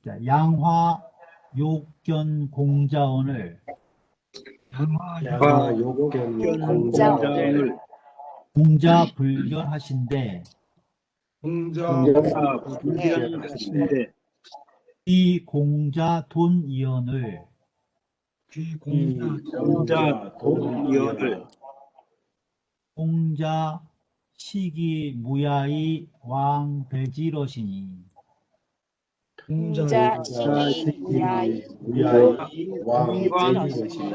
자, 양화 욕견 공자원을 양화 욕견 공자원을 공자 불견하신데 불견하신데 이 공자 돈이언을 공자 돈이언을 공자 시기 무야이 왕 배지러시니 공자 시기 무야이 왕 배지러시니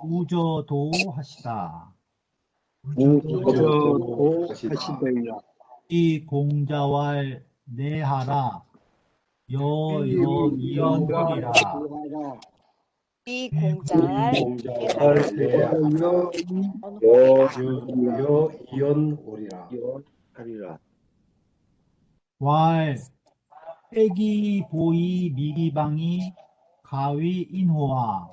우저도 하시다. 우저도 하시더이라. 이 공자왈 내하라 여여이언하리라. 이 공자를 하리라. 왈 애기 보이 미기방이 가위 인호와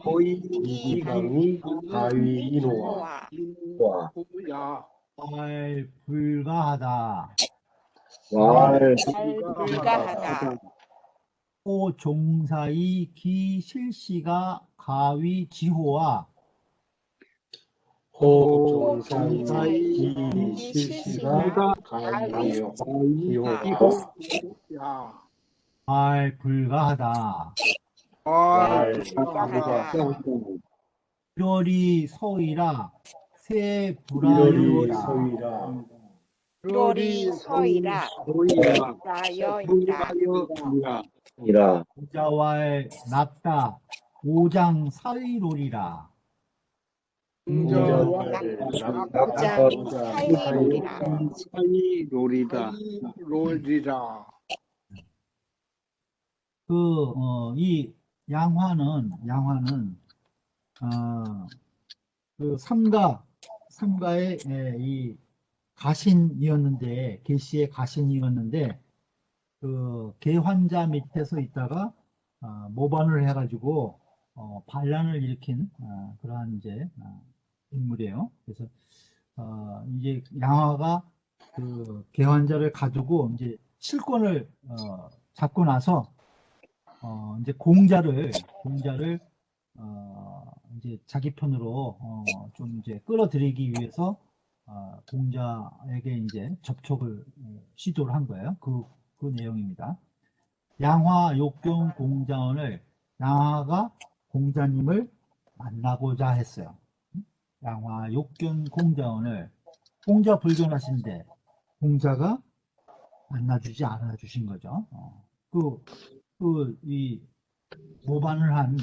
거의 이강이 가위 인호와 왈 불가하다. 불가하다. 호 종사이 기 실시가 가위 지호와 호종사이 실시가 가위요. 말 불가하다. 일월이 서이라 새 불하여이라. 일월이 서이라 불하여이라. 공자왈 낮다 오장 사의로리라. 사이로리라. 이 양화는 그 삼가의 이 가신이었는데 계시의 가신이었는데 그 개환자 밑에서 있다가 모반을 해가지고 반란을 일으킨 그러한 이제 인물이에요. 그래서 이제 양화가 그 개환자를 가두고 이제 실권을 잡고 나서 이제 공자를 이제 자기 편으로 좀 이제 끌어들이기 위해서 공자에게 이제 접촉을 시도를 한 거예요. 그 내용입니다. 양화 욕경 공자원을 양화가 공자님을 만나고자 했어요. 양화 욕경 공자원을 공자 불견하신데 공자가 만나주지 않아 주신 거죠. 이 모반을 한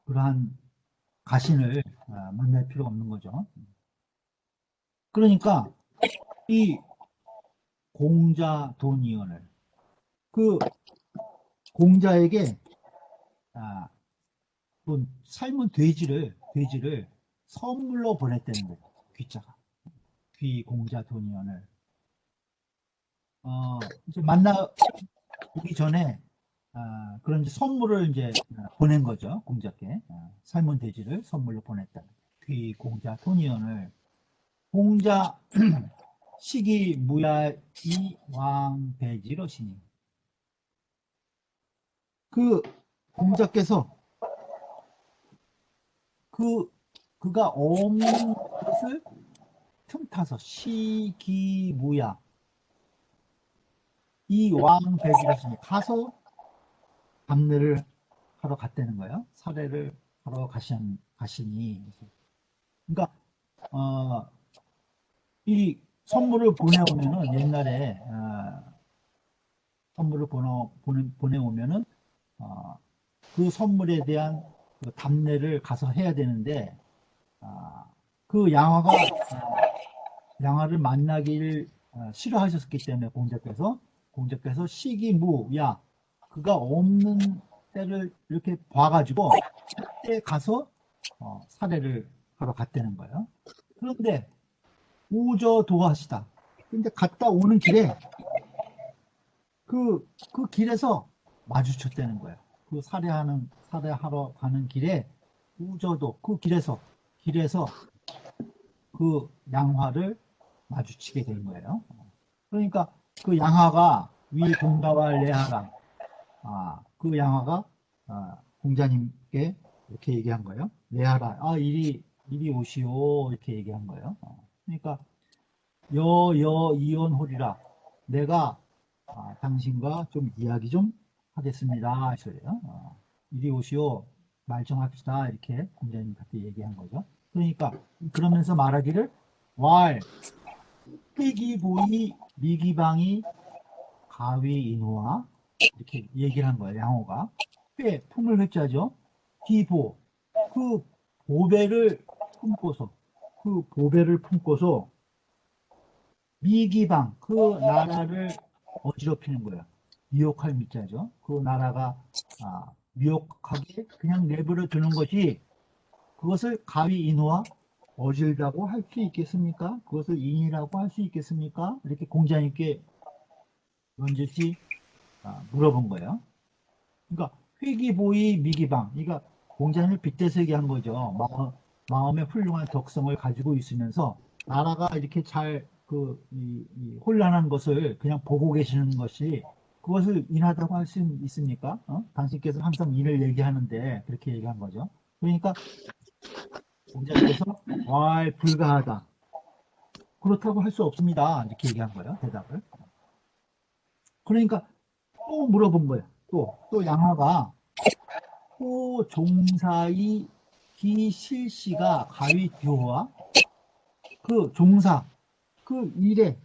그러한 가신을 만날 필요가 없는 거죠. 그러니까 이 공자 돈이언을 그 공자에게 삶은 돼지를 선물로 보냈다는 거예요. 귀자가 귀 공자 돈이언을 이제 만나기 전에 그런 이제 선물을 이제 보낸 거죠. 공자께 삶은 돼지를 선물로 보냈다. 귀 공자 돈이언을 공자 시기 무야이 왕 배지러시니 그 공자께서 그가 없는 것을 틈타서 시기무야 이 왕 배지러시니 가서 감례를 하러 갔다는 거예요. 사례를 하러 가시니 그러니까 이 선물을 보내오면은 옛날에 선물을 보내오면은 그 선물에 대한 그 답례를 가서 해야 되는데 그 양화를 만나기를 싫어하셨기 때문에 공자께서 시기무야 그가 없는 때를 이렇게 봐가지고 그때 가서 사례를 하러 갔다는 거예요. 그런데 우저도하시다. 근데 갔다 오는 길에 그 길에서 마주쳤다는 거예요. 그 사례하러 가는 길에 우저도 그 길에서 그 양화를 마주치게 된 거예요. 그러니까 그 양화가 위 공자와 레하라. 그 양화가 공자님께 이렇게 얘기한 거예요. 레하라. 이리 오시오. 이렇게 얘기한 거예요. 그러니까 이혼홀이라. 내가 당신과 좀 이야기 좀 하겠습니다. 이 소리예요. 이리 오시오. 말 좀 합시다. 이렇게 공자님한테 얘기한 거죠. 그러니까 그러면서 말하기를 왈 회기보이 미기방이 가위인호와 이렇게 얘기를 한 거예요. 양호가 회 품을 회자죠. 기보 그 보배를 품고서 미기방 그 나라를 어지럽히는 거예요. 미혹할 미자죠. 그 나라가 미혹하게 그냥 내버려 두는 것이 그것을 가위인호와 어질다고 할 수 있겠습니까? 그것을 인이라고 할 수 있겠습니까? 이렇게 공자님께 넌지시 물어본 거예요. 그러니까 회기보이 미기방, 그러니까 공자님을 빗대서 얘기한 거죠. 마음의 훌륭한 덕성을 가지고 있으면서 나라가 이렇게 잘 이 혼란한 것을 그냥 보고 계시는 것이 그것을 인하다고 할 수 있습니까? 당신께서 항상 인을 얘기하는데 그렇게 얘기한 거죠. 그러니까 공자님께서 불가하다. 그렇다고 할 수 없습니다. 이렇게 얘기한 거예요. 대답을. 그러니까 또 물어본 거예요. 또 양화가 또 종사의 기실시가 가위듀호와 그 종사 그 일에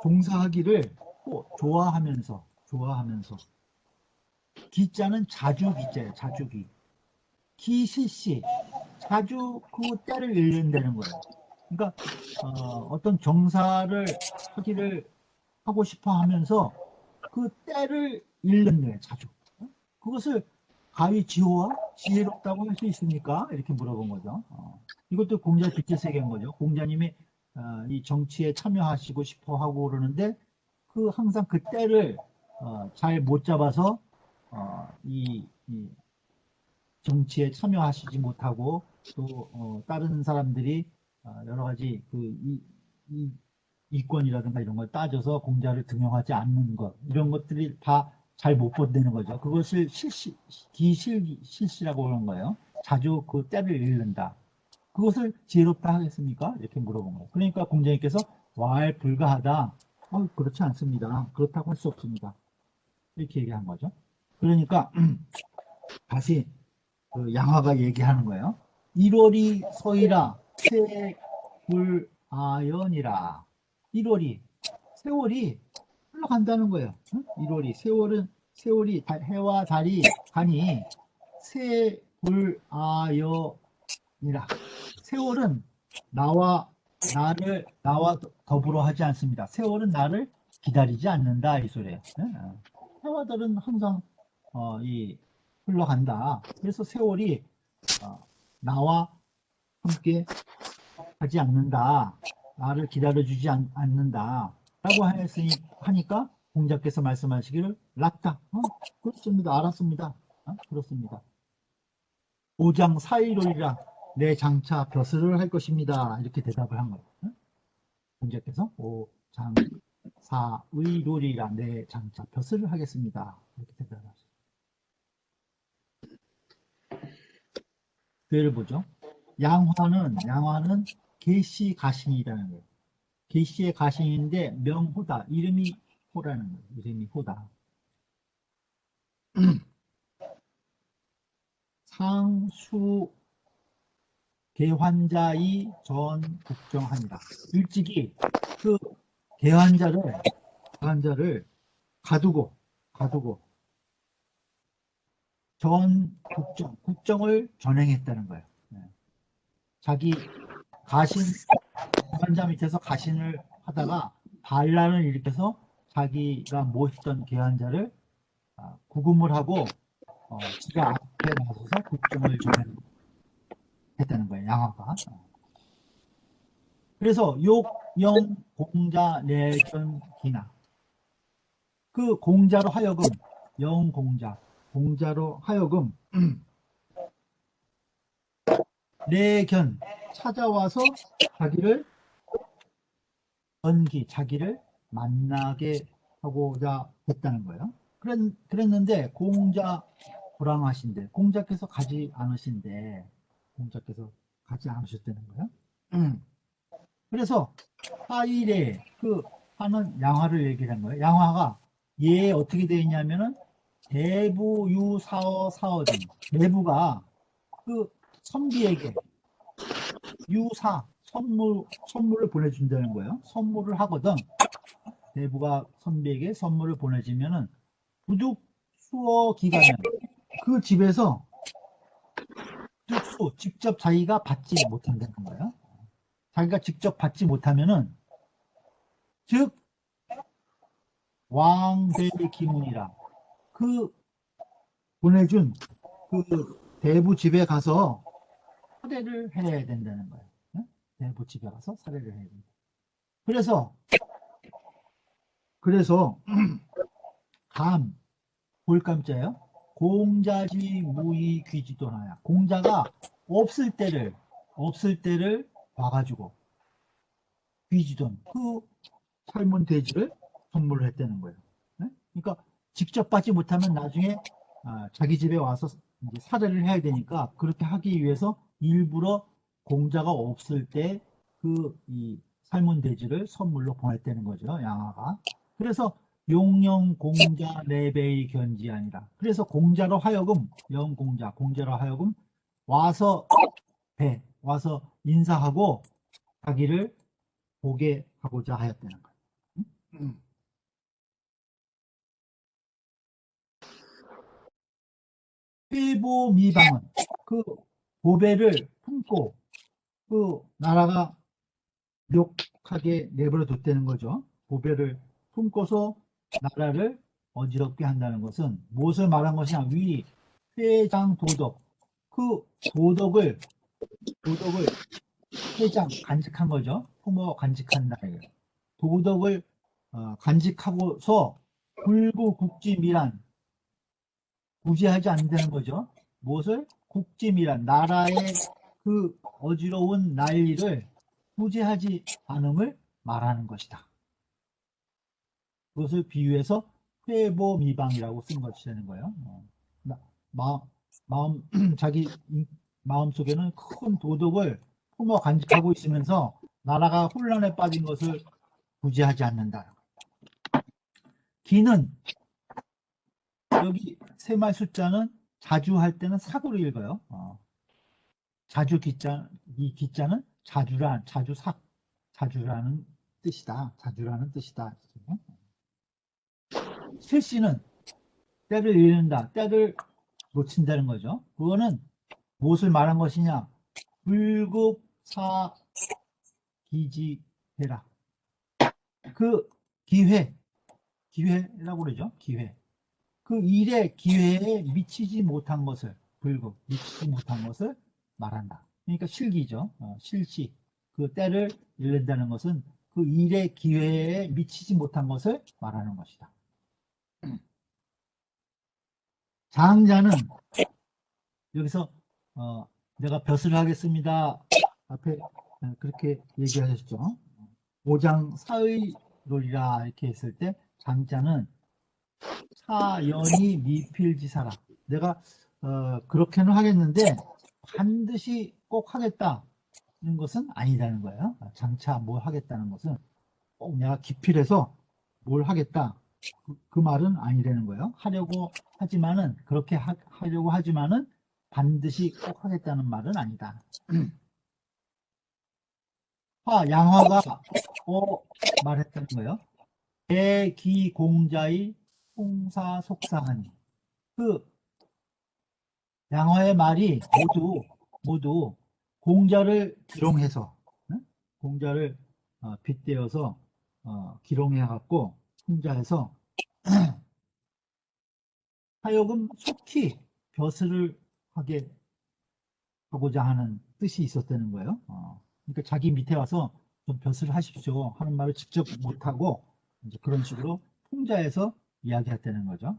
종사하기를 또 좋아하면서 기자는 자주 기자예요. 자주기 기실시 자주 그 때를 잃는다는 거예요. 그러니까 어떤 정사를 하기를 하고 싶어 하면서 그 때를 잃는 거예요. 자주. 그것을 가위지호와 지혜롭다고 할 수 있습니까? 이렇게 물어본 거죠. 이것도 공자 빛의 세계인 거죠. 공자님이 이 정치에 참여하시고 싶어 하고 그러는데 항상 그 때를 잘 못 잡아서 이 정치에 참여하시지 못하고 또 다른 사람들이 여러 가지 이권이라든가 이런 걸 따져서 공자를 등용하지 않는 것 이런 것들이 다 잘 못 본다는 거죠. 그것을 기실시라고 하는 거예요. 자주 그 때를 잃는다. 그것을 지혜롭다 하겠습니까? 이렇게 물어본 거예요. 그러니까 공자님께서 불가하다. 그렇지 않습니다. 그렇다고 할 수 없습니다. 이렇게 얘기한 거죠. 그러니까 다시 그 양화가 얘기하는 거예요. 1월이 서이라 세불아연이라. 1월이 세월이 흘러간다는 거예요. 1월이 세월이 해와 달이 가니 세불아연이라. 세월은 나와 더불어 하지 않습니다. 세월은 나를 기다리지 않는다 이 소리예요. 해와 달은 항상 흘러간다. 그래서 세월이 나와 함께 하지 않는다. 나를 기다려주지 않는다. 라고 하니까 공자께서 말씀하시기를 락다. 그렇습니다. 알았습니다. 그렇습니다. 5장 4일월이라 내 장차 벼슬을 할 것입니다. 이렇게 대답을 한 거예요. 공자께서 5장 4일월이라 내 장차 벼슬을 하겠습니다. 이렇게 대답을 하셨어요. 예를 보죠. 양화는 계시 가신이라는 거예요. 계시의 가신인데 명호다. 이름이 호라는 거예요. 이름이 호다. 상수 개환자의 전 국정합니다. 일찍이 그 개환자를 가두고 전 국정을 전행했다는 거예요. 자기 개환자 밑에서 가신을 하다가 반란을 일으켜서 자기가 모시던 개환자를 구금을 하고 지가 앞에 나서서 국정을 전행했다는 거예요. 양화가. 그래서 욕영 공자 내전 기나 그 공자로 하여금 공자로 하여금 내견 찾아와서 자기를 연기, 자기를 만나게 하고자 했다는 거예요. 그랬는데 공자 불황하신데, 공자께서 가지 않으신데, 공자께서 가지 않으셨다는 거예요. 그래서 하일에 그 하는 양화를 얘기한 거예요. 양화가 얘 어떻게 되어 있냐면은 대부 유사어 사어등, 대부가 그 선비에게 유사 선물을 보내준다는 거예요. 선물을 하거든. 대부가 선비에게 선물을 보내주면은 부득 수어 기간은 그 집에서 부득수 직접 자기가 받지 못한다는 거예요. 자기가 직접 받지 못하면은 즉 왕대의 기문이라 그 보내준 그 대부 집에 가서 살해를 해야 된다는 거예요. 응? 대부 집에 가서 살해를 해야 된다. 그래서 감 볼감자예요. 공자지 무의 귀지도나야. 공자가 없을 때를 봐가지고 귀지돈 그 삶은 돼지를 선물을 했다는 거예요. 네? 그러니까 직접 받지 못하면 나중에 자기 집에 와서 이제 살해를 해야 되니까 그렇게 하기 위해서 일부러 공자가 없을 때 그 이 삶은 돼지를 선물로 보냈다는 거죠. 양아가. 그래서 용령 공자 내배의 견지 아니라. 그래서 공자로 하여금 공자로 하여금 와서 와서 인사하고 자기를 보게 하고자 하였다는 거예요. 회보미방은 그 보배를 품고 그 나라가 욕하게 내버려 뒀다는 거죠. 보배를 품고서 나라를 어지럽게 한다는 것은 무엇을 말한 것이냐? 위, 회장, 도덕. 그 도덕을 회장, 간직한 거죠. 품어 간직한다. 도덕을 간직하고서 불구국지밀한 구제하지 않는다는 거죠. 무엇을? 국지밀한 나라의 그 어지러운 난리를 구제하지 않음을 말하는 것이다. 그것을 비유해서 회보미방이라고 쓴 것이라는 거예요. 자기 마음 속에는 큰 도덕을 품어 간직하고 있으면서 나라가 혼란에 빠진 것을 구제하지 않는다. 기는 여기 세말 숫자는 자주 할 때는 사고로 읽어요. 자주 기자, 이 기자는 자주라는 뜻이다. 자주라는 뜻이다. 실시는 때를 잃는다. 때를 놓친다는 거죠. 그거는 무엇을 말한 것이냐? 불급사 기지해라. 그 기회라고 그러죠. 기회. 그 일의 기회에 미치지 못한 것을 미치지 못한 것을 말한다. 그러니까 실기죠. 실시. 그 때를 잃는다는 것은 그 일의 기회에 미치지 못한 것을 말하는 것이다. 장자는 여기서 내가 벼슬을 하겠습니다. 앞에 그렇게 얘기하셨죠. 오장 사의로리라 이렇게 했을 때 장자는 사연이 미필지사라. 내가 그렇게는 하겠는데 반드시 꼭 하겠다는 것은 아니라는 거예요. 장차 뭘 하겠다는 것은 꼭 내가 기필해서 뭘 하겠다. 그 말은 아니라는 거예요. 하려고 하지만은 그렇게 하려고 하지만은 반드시 꼭 하겠다는 말은 아니다. 양화가 말했다는 거예요. 대기공자의 홍사속상하니. 그 양화의 말이 모두 공자를 기롱해서, 공자를 빗대어서 기롱해 갖고 풍자해서 하여금 속히 벼슬을 하게 하고자 하는 뜻이 있었다는 거예요. 그러니까 자기 밑에 와서 좀 벼슬을 하십시오 하는 말을 직접 못하고 이제 그런 식으로 풍자해서 이야기했다는 거죠.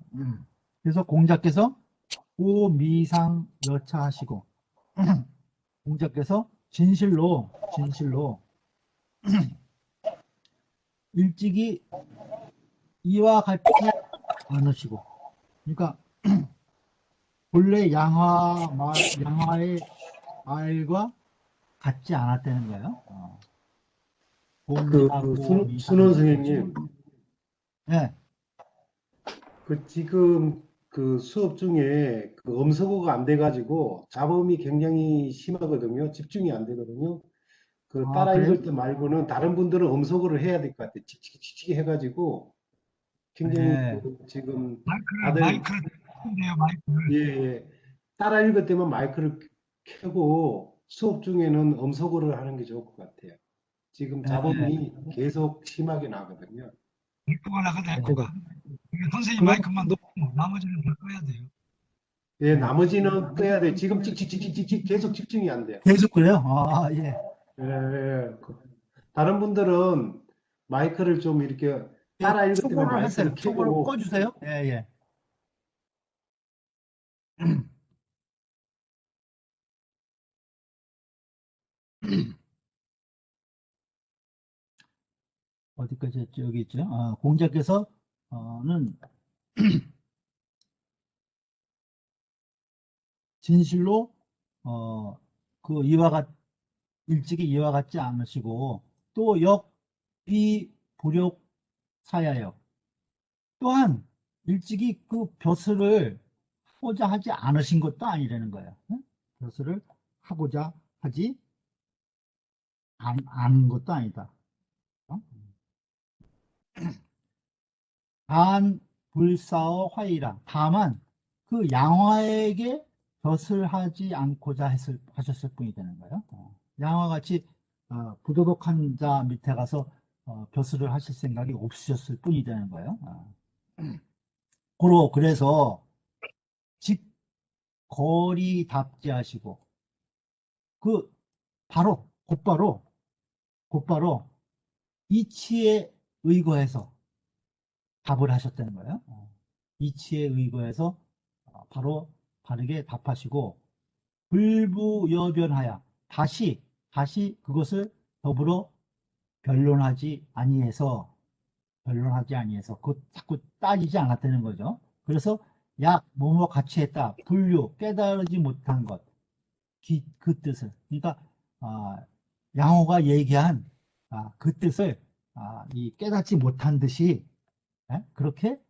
그래서 공자께서 오미상 여차하시고 공자께서 진실로 일찍이 이와 같지 않으시고, 그러니까 본래 양화의 말과 같지 않았다는 거예요. 그 공자고 순원 미상이고. 선생님, 네, 그 지금 그 수업 중에 그 음소거가 안 돼가지고 잡음이 굉장히 심하거든요. 집중이 안 되거든요. 그 아, 따라 그래요? 읽을 때 말고는 다른 분들은 음소거를 해야 될 것 같아요. 칙칙칙칙 해가지고 굉장히 네. 그 지금 마이크를 다들 마이크를 켜는데요, 마이크를. 예, 예. 따라 읽을 때만 마이크를 켜고 수업 중에는 음소거를 하는 게 좋을 것 같아요. 지금 네. 잡음이 계속 심하게 나거든요. 마이크가 나가다 마이크가. 선생님 그럼 마이크만 놓고 나머지는 다 꺼야 돼요. 예, 나머지는 끄야 돼. 지금 찍찍찍찍찍 계속 집중이 안 돼요. 계속 그래요? 아, 예. 예, 예. 다른 분들은 마이크를 좀 이렇게 따라 읽을 때만 초보를 하세요. 마이크를 초보를 켜고 꺼주세요. 예, 예. 어디까지 했죠? 여기 있죠. 공자께서, 는 진실로, 그 일찍이 이와 같지 않으시고, 또 불욕사야요. 또한, 일찍이 그 벼슬을 하고자 하지 않으신 것도 아니라는 거예요. 응? 벼슬을 하고자 하지 않은 것도 아니다. 어? 단 불사어 화이라. 다만 그 양화에게 벼슬 하지 않고자 하셨을 뿐이 되는 거예요. 양화같이 부도덕한 자 밑에 가서 벼슬을 하실 생각이 없으셨을 뿐이 되는 거예요. 그래서 직거리 답지하시고 그 곧바로 이치에 의거해서 답을 하셨다는 거예요. 이치에 의거해서 바로 바르게 답하시고 불부여변하여 다시 그것을 더불어 변론하지 아니해서 그 자꾸 따지지 않았다는 거죠. 그래서 뭐뭐 같이 했다. 불유 깨달지 못한 것. 그 뜻을. 그러니까 양호가 얘기한 그 뜻을 이 깨닫지 못한 듯이 그렇게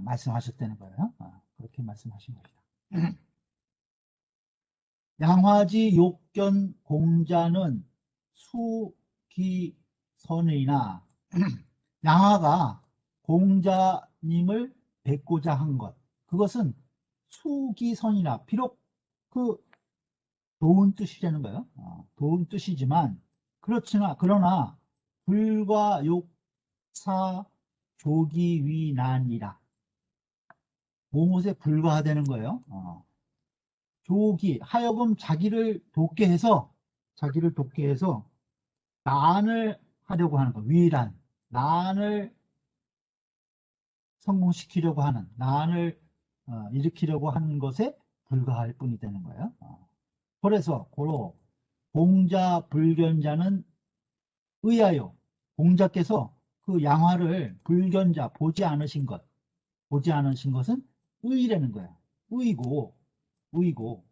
말씀하셨다는 거예요. 그렇게 말씀하신 겁니다. 양화지 욕견 공자는 수기선이나 양화가 공자님을 뵙고자 한 것, 그것은 수기선이나 비록 그 좋은 뜻이라는 거예요. 좋은 뜻이지만 그러나 불과 욕사 조기위난이라 무엇에 불과하다는 거예요. 하여금 자기를 돕게 해서 난을 하려고 하는 거, 위란, 난을 성공시키려고 하는, 난을 일으키려고 하는 것에 불과할 뿐이 되는 거예요. 그래서 공자 불견자는 의하여 공자께서 그 양화를 불견자 보지 않으신 것은 의라는 거예요. 의고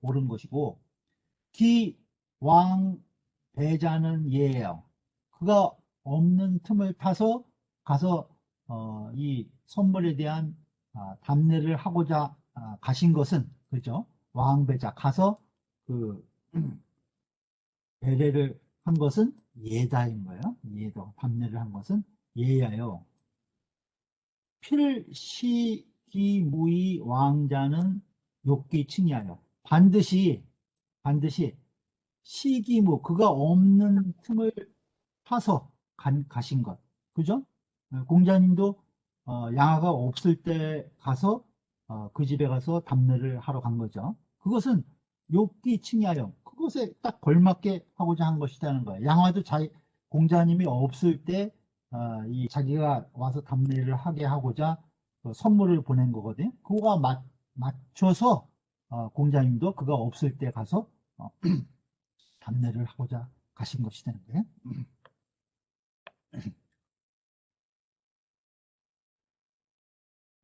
옳은 것이고 기왕 배자는 예예요. 그가 없는 틈을 타서 가서 이 선물에 대한 답례를 하고자 가신 것은 그죠? 왕배자 가서 그 배례를 한 것은 예다인 거예요. 답례를 한 것은 예야요. 필시기무의 왕자는 욕기칭이하여 반드시 시기무 그가 없는 틈을 타서 가신 것 그죠? 공자님도 양아가 없을 때 가서 그 집에 가서 답례를 하러 간 거죠. 그것은 욕기칭하여 그것에 딱 걸맞게 하고자 한 것이라는 거예요. 양아도 공자님이 없을 때 이 자기가 와서 답례를 하게 하고자 선물을 보낸 거거든요. 그거가 맞춰서 공자님도 그가 없을 때 가서 답례를 하고자 가신 것이 되는 거예요.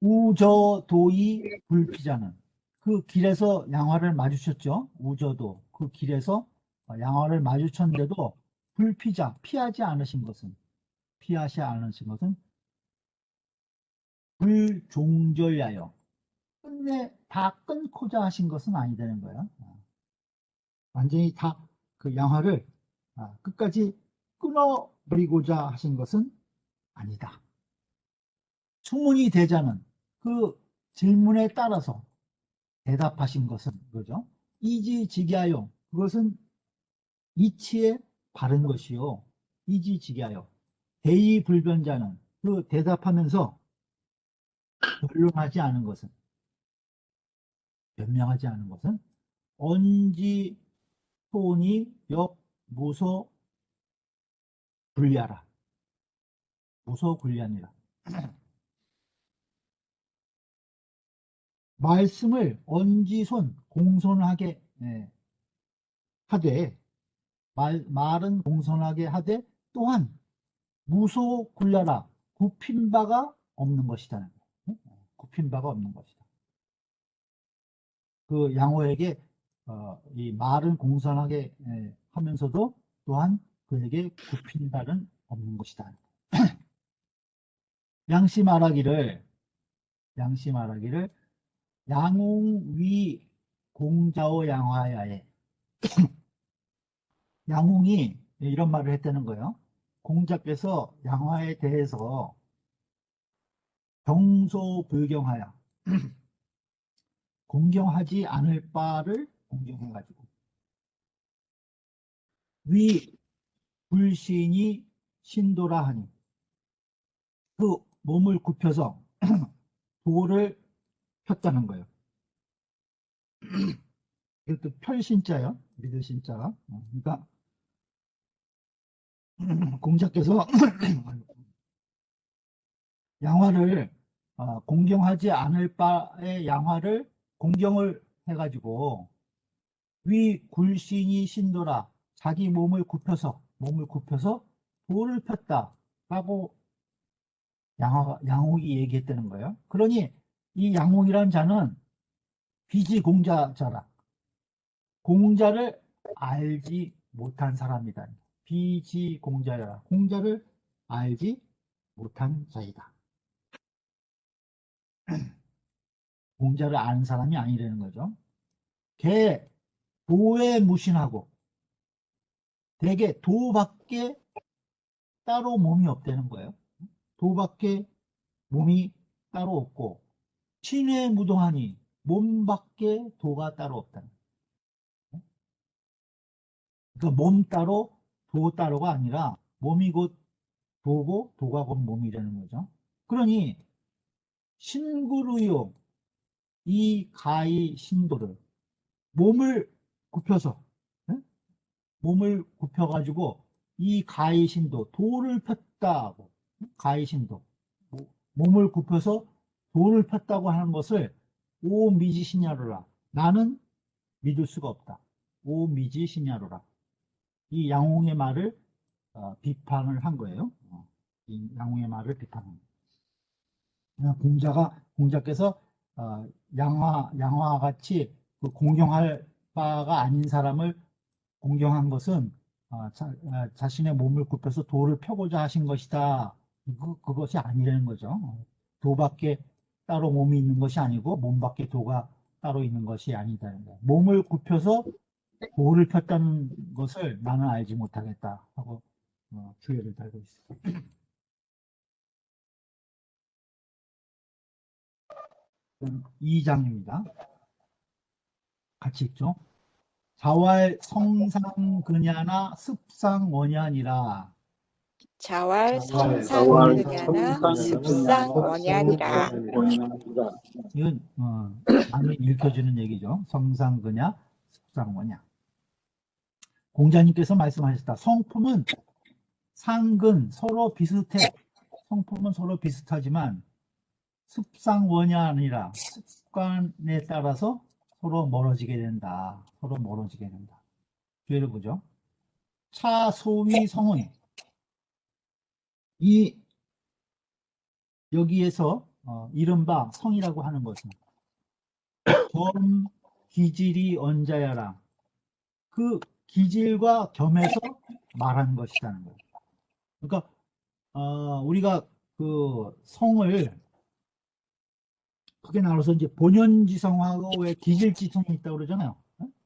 우저도이 불피자는 그 길에서 양화를 마주쳤죠. 우저도 그 길에서 양화를 마주쳤는데도 불피자 피하지 않으신 것은 불종절야요. 끝내 다 끊고자 하신 것은 아니다는 거예요. 완전히 다 그 양화를 끝까지 끊어버리고자 하신 것은 아니다. 수문이 되자는 그 질문에 따라서 대답하신 것은 그죠? 이지직야요. 그것은 이치에 바른 것이요. 이지직야요. 대의불변자는 그 대답하면서 변명하지 않은 것은 언지 소니 역 무소 불야라. 무소 불야니라. 말씀을 언지손 공손하게 하되 말은 공손하게 하되 또한 무소 굴야라. 굽힌 바가 없는 것이다. 굽힌 바가 없는 것이다. 그 양호에게 이 말은 공손하게 하면서도 또한 그에게 굽힌 바는 없는 것이다. 양씨 말하기를 양웅위 공자오 양화야에 양웅이 이런 말을 했다는 거예요. 공자께서 양화에 대해서 경소불경하여 공경하지 않을 바를 공경해가지고 위 불신이 신도라 하니 그 몸을 굽혀서 도를 폈다는 거예요. 이것도 펼신자요. 믿을 신자. 그러니까 공자께서 양화를 공경하지 않을 바의 양화를 공경을 해가지고 위 굴신이 신도라 자기 몸을 굽혀서 도를 폈다라고 양옥이 얘기했다는 거예요. 그러니 이 양옥이라는 자는 비지공자자라. 공자를 알지 못한 사람이다. 비지공자라. 공자를 알지 못한 자이다. 공자를 아는 사람이 아니라는 거죠. 개 도에 무신하고 대개 도밖에 따로 몸이 없다는 거예요. 도밖에 몸이 따로 없고 신에 무동하니 몸밖에 도가 따로 없다는 거예요. 그러니까 몸 따로 도 따로가 아니라 몸이 곧 도고 도가 곧 몸이라는 거죠. 그러니 신구루요 이 가히 신도를 몸을 굽혀서 몸을 굽혀가지고 이 가히 신도 도를 폈다고 가히 신도 몸을 굽혀서 도를 폈다고 하는 것을 오미지신야로라 나는 믿을 수가 없다. 오미지신야로라 이 양홍의 말을 비판을 한 거예요. 이 양홍의 말을 비판한 거예요. 공자께서 양화와 같이 그 공경할 바가 아닌 사람을 공경한 것은 자신의 몸을 굽혀서 도를 펴고자 하신 것이다. 그것이 아니라는 거죠. 도밖에 따로 몸이 있는 것이 아니고 몸밖에 도가 따로 있는 것이 아니다는 거예요. 몸을 굽혀서 도를 폈다는 것을 나는 알지 못하겠다 하고 주의를 달고 있습니다. 2장입니다. 같이 읽죠. 자왈 성상근야나 습상원야니라. 자왈 성상근야나 습상원야니라. 이건 많이 읽혀주는 얘기죠. 성상근야, 습상원야. 공자님께서 말씀하셨다. 성품은 상근 서로 비슷해. 성품은 서로 비슷하지만 습상원야 아니라 습관에 따라서 서로 멀어지게 된다. 서로 멀어지게 된다. 주의를 보죠. 차소위 성은 이 여기에서 이른바 성이라고 하는 것은 겸 기질이 언자야라. 그 기질과 겸해서 말하는 것이라는 거예요. 그러니까 우리가 그 성을 크게 나눠서 이제 본연지성하고 왜 기질지성이 있다고 그러잖아요.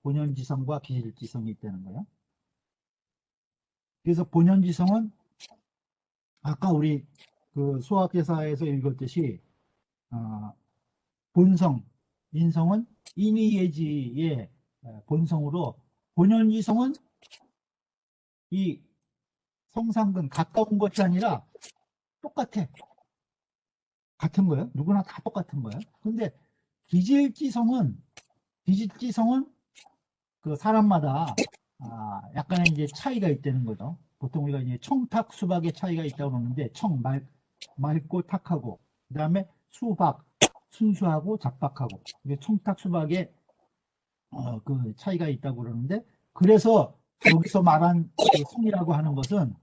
본연지성과 기질지성이 있다는 거예요. 그래서 본연지성은 아까 우리 그 수학계사에서 읽었듯이 본성, 인성은 인의예지의 본성으로, 본연지성은 이 성상근 가까운 것이 아니라 똑같아. 같은 거예요. 누구나 다 똑같은 거예요. 근데 기질지성은 그 사람마다 약간의 이제 차이가 있다는 거죠. 보통 우리가 이제 청탁 수박의 차이가 있다고 그러는데, 맑고 탁하고, 그 다음에 수박, 순수하고 잡박하고, 이게 청탁 수박의 그 차이가 있다고 그러는데, 그래서 여기서 말한 그 성이라고 하는 것은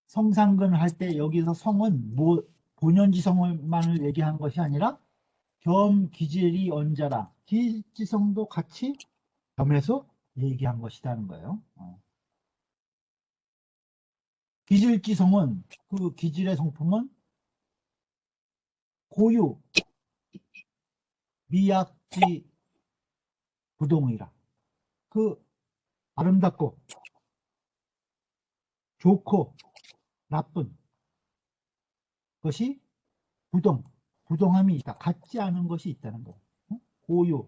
성상근을 할 때 여기서 성은 뭐 본연지성만을 얘기한 것이 아니라 겸 기질이 언자라, 기질지성도 같이 겸해서 얘기한 것이라는 거예요. 기질지성은, 그 기질의 성품은 고유, 미약지, 부동이라. 그 아름답고 좋고 나쁜 것이 부동함이 있다. 같지 않은 것이 있다는 거예요. 고유,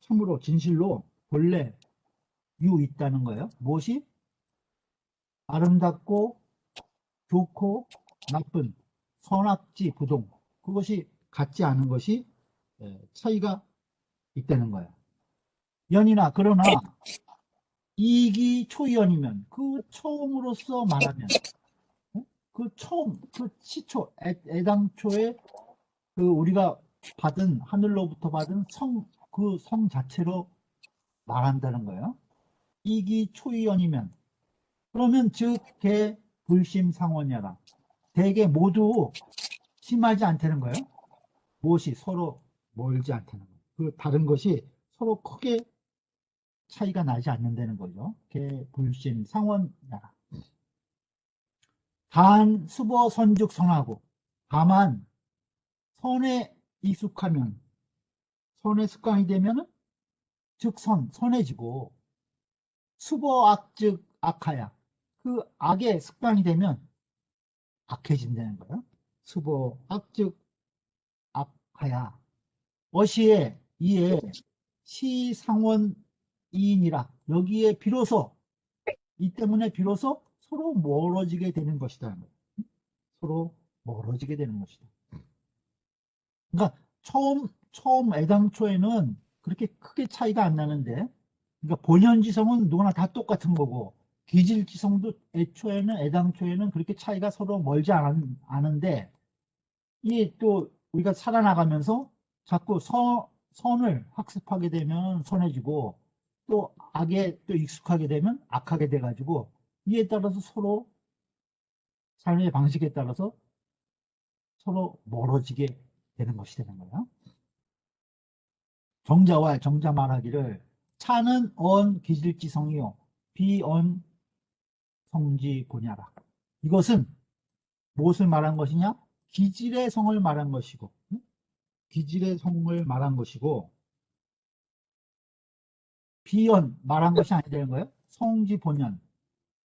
참으로 진실로 본래 있다는 거예요. 무엇이? 아름답고 좋고 나쁜, 선악지 부동, 그것이 같지 않은 것이 차이가 있다는 거예요. 연이나, 그러나 이기 초연이면, 그 처음으로서 말하면, 그 처음, 그 시초, 애당초에 그 우리가 받은, 하늘로부터 받은 그 성 자체로 말한다는 거예요. 이기 초연이면, 그러면 즉 개 불심상원이라. 대개 모두 심하지 않다는 거예요. 무엇이 서로 멀지 않다는 거예요. 그 다른 것이 서로 크게 차이가 나지 않는다는 거죠. 개 불심상원이라. 단 수보 선죽 선하고, 다만 선에 익숙하면, 선에 습관이 되면은 즉 선해지고, 수보 악즉 악하야. 그 악에 습관이 되면 악해진다는 거예요. 수보 악즉 악하야. 어시에 이에 시상원이인이라. 여기에 비로소, 이 때문에 비로소 서로 멀어지게 되는 것이다. 서로 멀어지게 되는 것이다. 그러니까 처음 애당초에는 그렇게 크게 차이가 안 나는데, 그러니까 본연지성은 누구나 다 똑같은 거고, 기질지성도 애당초에는 그렇게 차이가 서로 멀지 않은데, 이게 또 우리가 살아나가면서 자꾸 선을 학습하게 되면 선해지고, 또 악에 또 익숙하게 되면 악하게 돼가지고, 이에 따라서 서로 삶의 방식에 따라서 서로 멀어지게 되는 것이 되는 거예요. 정자와 정자 말하기를 차는 언 기질지성이요 비언 성지 보냐라. 이것은 무엇을 말한 것이냐? 기질의 성을 말한 것이고, 기질의 성을 말한 것이고, 비언 말한 것이 아니라는 거예요. 성지 본연,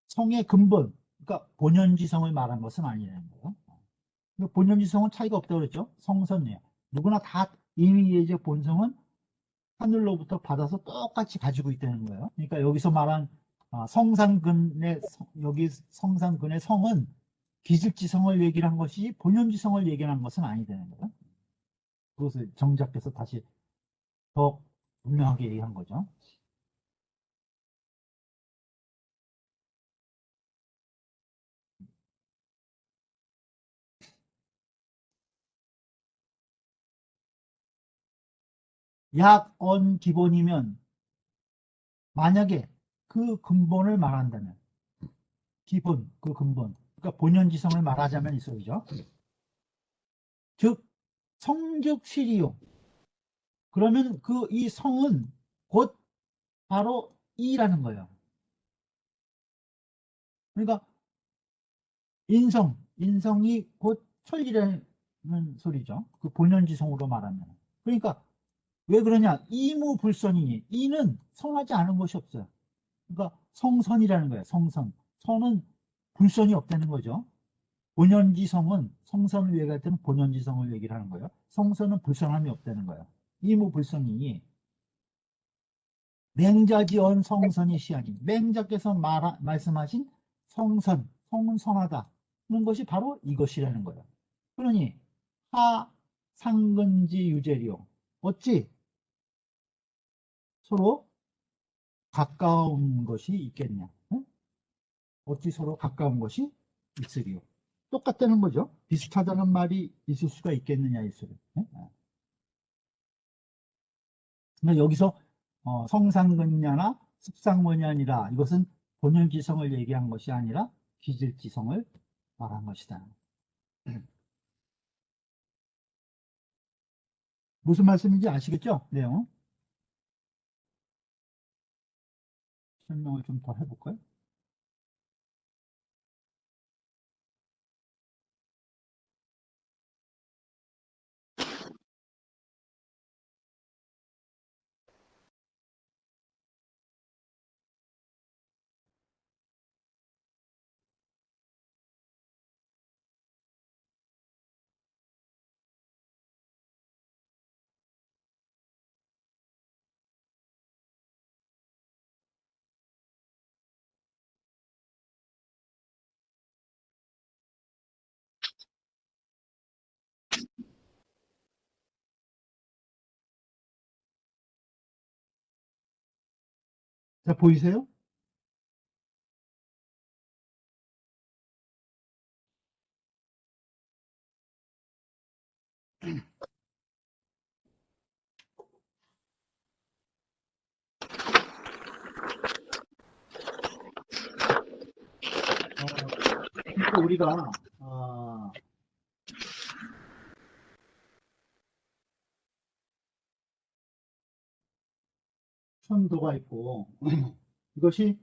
성의 근본, 그러니까 본연지성을 말한 것은 아니라는 거예요. 본연지성은 차이가 없다고 그랬죠. 성선이에요. 누구나 다 임의예적 본성은 하늘로부터 받아서 똑같이 가지고 있다는 거예요. 그러니까 여기서 말한 여기 성상근의 성은 기질지성을 얘기를 한 것이 본연지성을 얘기한 것은 아니다는 거예요. 그것을 정작해서 다시 더 분명하게 얘기한 거죠. 약언 기본이면, 만약에 그 근본을 말한다면, 기본, 그 근본, 그러니까 본연지성을 말하자면 이 소리죠. 즉 성즉 실이요. 그러면 이 성은 곧 바로 이라는 거예요. 그러니까 인성이 곧 천리라는 소리죠. 그 본연지성으로 말하면. 그러니까 왜 그러냐? 이무불선이니, 이는 성하지 않은 것이 없어요. 그러니까 성선이라는 거예요. 성선. 선은 불선이 없다는 거죠. 본연지성은 성선을 얘기할 때는 본연지성을 얘기를 하는 거예요. 성선은 불선함이 없다는 거예요. 이무불선이니 맹자지언 성선이 시하니, 맹자께서 말씀하신 성선, 성은 선하다 하는 것이 바로 이것이라는 거예요. 그러니 하 상근지 유재리요. 어찌 서로 가까운 것이 있겠냐? 응? 어찌 서로 가까운 것이 있으리요. 똑같다는 거죠. 비슷하다는 말이 있을 수가 있겠느냐 이 소리. 응? 근데 여기서 성상근냐나 습상원이 아니라, 이것은 본연지성을 얘기한 것이 아니라 기질지성을 말한 것이다. 무슨 말씀인지 아시겠죠? 내용 설명을 좀 더 해볼까요? 자, 보이세요? 그러니까 우리가 천도가 있고 이것이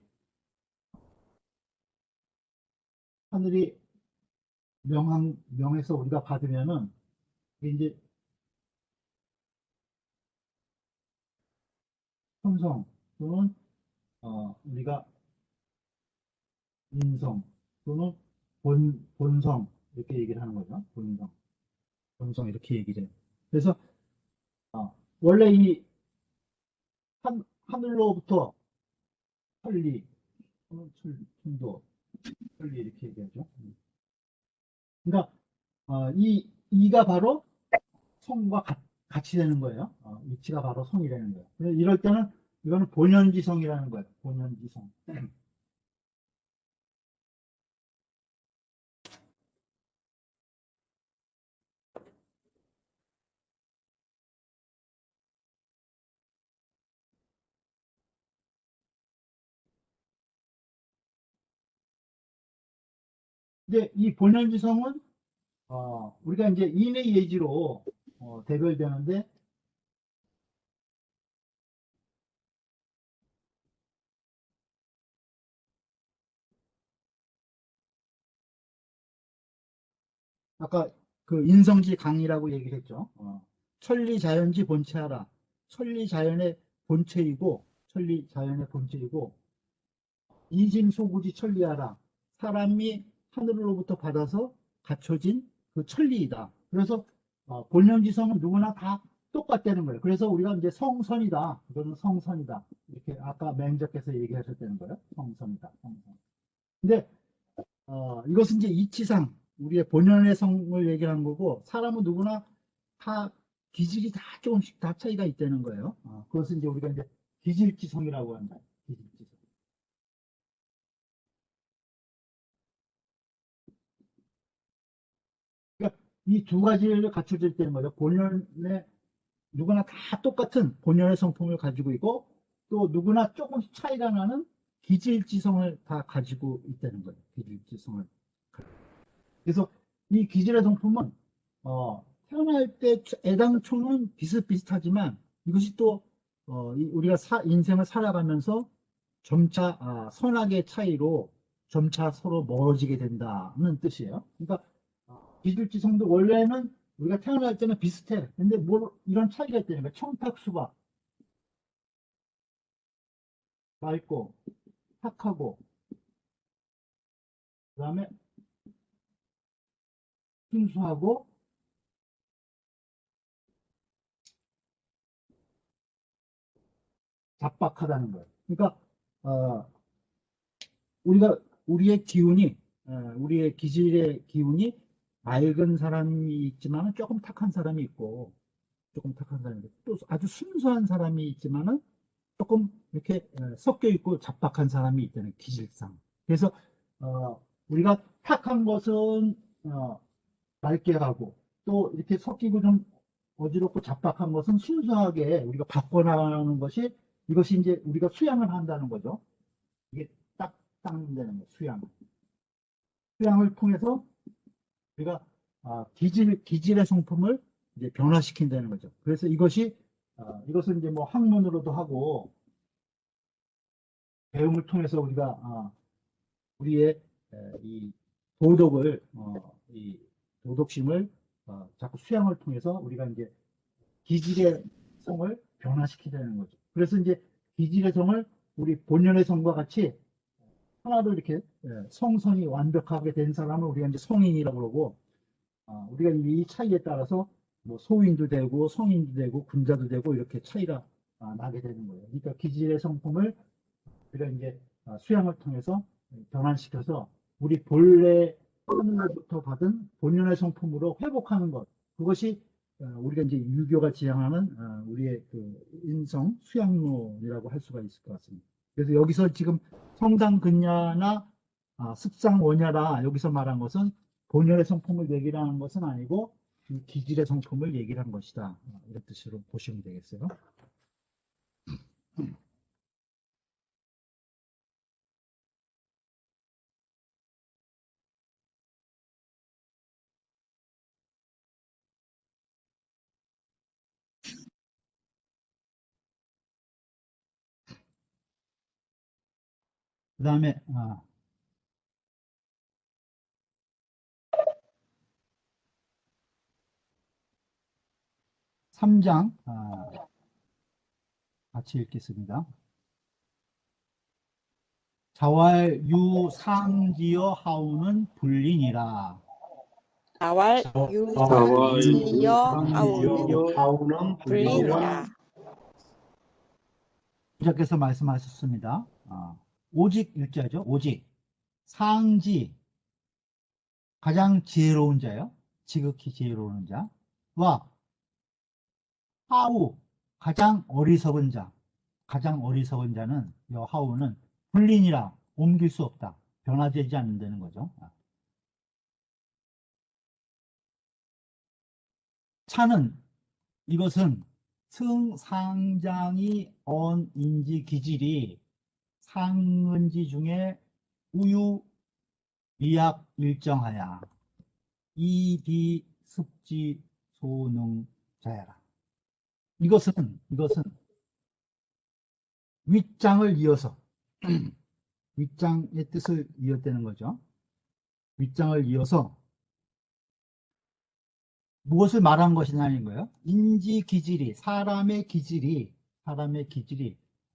하늘이 명해서 우리가 받으면은 이제 천성 또는 우리가 인성 또는 본성 이렇게 얘기를 하는 거죠. 본성 이렇게 얘기를 해요. 그래서 원래 이 하늘로부터 천리 또는 천도 천리 이렇게 얘기하죠. 그러니까 이 이가 바로 성과 같이 되는 거예요. 이치가 바로 성이라는 거예요. 그래서 이럴 때는 이거는 본연지성이라는 거예요. 본연지성. 근데 이 본연지성은 우리가 이제 인의 예지로 대별되는데, 아까 그 인성지 강이라고 얘기를 했죠. 천리자연지 본체하라. 천리자연의 본체이고 인심소구지 천리하라. 사람이 하늘로부터 받아서 갖춰진 그 천리이다. 그래서 본연지성은 누구나 다 똑같다는 거예요. 그래서 우리가 이제 성선이다. 이거는 성선이다. 이렇게 아까 맹자께서 얘기하셨다는 거예요. 성선이다. 성선. 근데 이것은 이제 이치상 우리의 본연의 성을 얘기하는 거고, 사람은 누구나 다 기질이 다 조금씩 다 차이가 있다는 거예요. 그것은 이제 우리가 이제 기질지성이라고 한다. 기질지성. 그러니까 이 두 가지를 갖춰져 있다는 거죠. 본연의 누구나 다 똑같은 본연의 성품을 가지고 있고, 또 누구나 조금씩 차이가 나는 기질지성을 다 가지고 있다는 거예요. 기질지성을. 그래서 이 기질의 성품은 태어날 때 애당초는 비슷비슷하지만 이것이 또 우리가 인생을 살아가면서 점차 선악의 차이로 점차 서로 멀어지게 된다는 뜻이에요. 그러니까 기질지성도 원래는 우리가 태어날 때는 비슷해. 근데 이런 차이가 있다니까. 청탁수박 맑고 탁하고 그다음에 순수하고 잡박하다는 거예요. 그러니까 우리의 기운이 우리의 기질의 기운이 맑은 사람이 있지만 조금 탁한 사람이 있고 조금 탁한 사람이 있고 또 아주 순수한 사람이 있지만은 조금 이렇게 섞여 있고 잡박한 사람이 있다는 기질상. 그래서 우리가 탁한 것은 맑게 하고 또 이렇게 섞이고 좀 어지럽고 잡박한 것은 순수하게 우리가 바꿔나가는 것이 이것이 이제 우리가 수양을 한다는 거죠. 이게 딱 되는 거예요. 수양을 통해서 우리가 기질의 성품을 이제 변화시킨다는 거죠. 그래서 이것은 이제 뭐 학문으로도 하고 배움을 통해서 우리가 우리의 이 이 도덕심을 자꾸 수양을 통해서 우리가 이제 기질의 성을 변화시키자는 거죠. 그래서 이제 기질의 성을 우리 본연의 성과 같이 하나로 이렇게 성선이 완벽하게 된 사람을 우리가 이제 성인이라고 그러고 우리가 이 차이에 따라서 뭐 소인도 되고 성인도 되고 군자도 되고 이렇게 차이가 나게 되는 거예요. 그러니까 기질의 성품을 우리가 이제 수양을 통해서 변환시켜서 우리 본래 하늘로부터 받은 본연의 성품으로 회복하는 것. 그것이 우리가 이제 유교가 지향하는 우리의 그 인성 수양론이라고 할 수가 있을 것 같습니다. 그래서 여기서 지금 성당근야나 습상원야라 여기서 말한 것은 본연의 성품을 얘기를 하는 것은 아니고 이 기질의 성품을 얘기를 한 것이다. 이런 뜻으로 보시면 되겠어요. 그 다음에 3장 같이 읽겠습니다. 자왈 유상지어 하우는 불린이라. 자왈 유상지어 하우는 하우는 불린이라. 부자께서 말씀하셨습니다. 오직 일자죠. 오직 상지 가장 지혜로운 자요. 지극히 지혜로운 자와 하우 가장 어리석은 자. 가장 어리석은 자는 하우는 불린이라 옮길 수 없다. 변화되지 않는다는 거죠. 차는 이것은 승상장이 언인지 기질이 상은지 중에 우유 미약 일정하야 이비습지 소능자야라. 이것은 윗장을 이어서 윗장의 뜻을 이었다는 거죠. 윗장을 이어서 무엇을 말한 것이냐는 거예요. 인지 기질이 사람의 기질이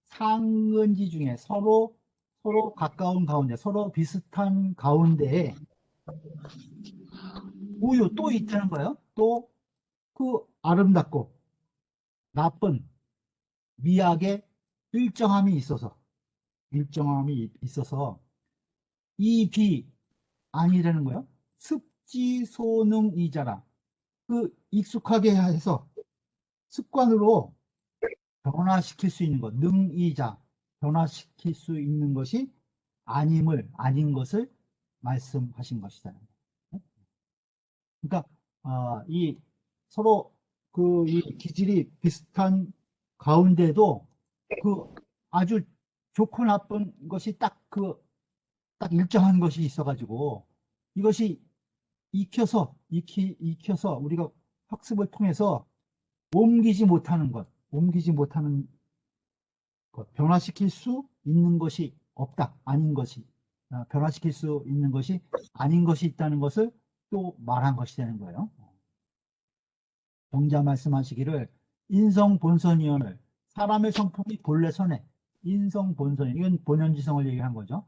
상은지 중에 서로 가까운 가운데 서로 비슷한 가운데에 우유 또 있다는 거예요. 또 그 아름답고 나쁜 미약의 일정함이 있어서 이 비 아니라는 거예요. 습지소능이자라. 그 익숙하게 해서 습관으로 변화시킬 수 있는 것, 능이자 변화시킬 수 있는 것이 아닌 것을 말씀하신 것이다. 그러니까 이 서로 이 기질이 비슷한 가운데도 그 아주 좋고 나쁜 것이 딱 일정한 것이 있어가지고 이것이 익혀서 우리가 학습을 통해서 옮기지 못하는 것, 변화시킬 수 있는 것이 없다, 아닌 것이, 변화시킬 수 있는 것이 아닌 것이 있다는 것을 또 말한 것이 되는 거예요. 정자 말씀하시기를 인성본선이언을 사람의 성품이 본래 선해. 인성본선, 이건 본연지성을 얘기한 거죠.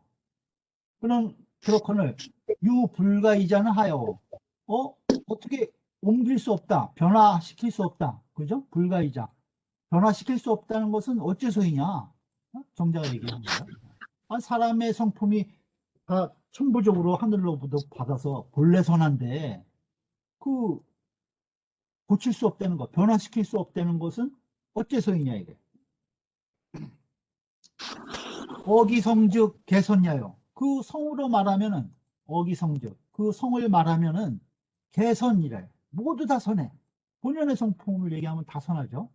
그렇거늘 유불가이자는 하여 어떻게 옮길 수 없다, 변화시킬 수 없다, 그죠? 불가이자, 변화시킬 수 없다는 것은 어째서이냐? 정자가 얘기한 거예요. 사람의 성품이 다 천부적으로 하늘로부터 받아서 본래 선한데 그 고칠 수 없다는 것, 변화시킬 수 없다는 것은 어째서이냐 이게. 어기성즉 개선야요. 그 성으로 말하면은 어기성즉, 그 성을 말하면은 개선이래. 모두 다 선해. 본연의 성품을 얘기하면 다 선하죠.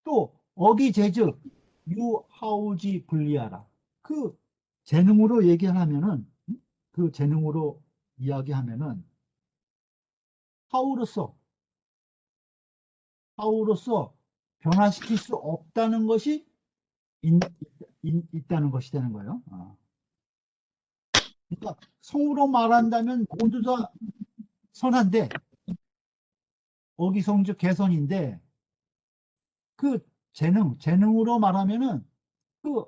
또 어기재즉 유하우지 분리하라. 그 재능으로 얘기하면은, 그 재능으로 이야기하면은 하우로서 변화시킬 수 없다는 것이 있다는 것이 되는 거예요. 그러니까 성으로 말한다면 모두 다 선한데 어기성즉 개선인데 그 재능으로 말하면은 그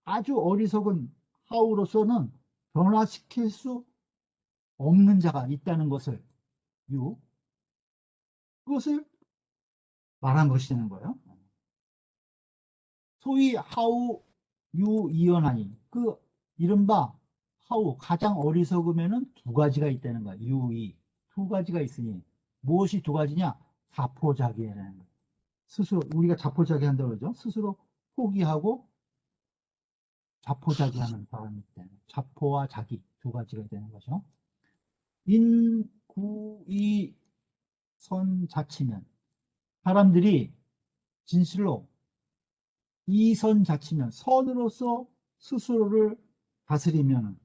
아주 어리석은 하우로서는 변화시킬 수 없는 자가 있다는 것을 그것을 말한 것이 되는 거예요. 소위 하우 유이언하니, 그 이른바 하우, 가장 어리석으면은 두 가지가 있다는 거야. 유이, 두 가지가 있으니 무엇이 두 가지냐? 자포자기라는 거야. 스스로, 우리가 자포자기 한다고 그러죠. 스스로 포기하고 자포자기하는 사람이 있다는 거야. 자포와 자기 두 가지가 되는 거죠. 인구이 선자치면, 사람들이 진실로 이선 자치면, 선으로서 스스로를 다스리면,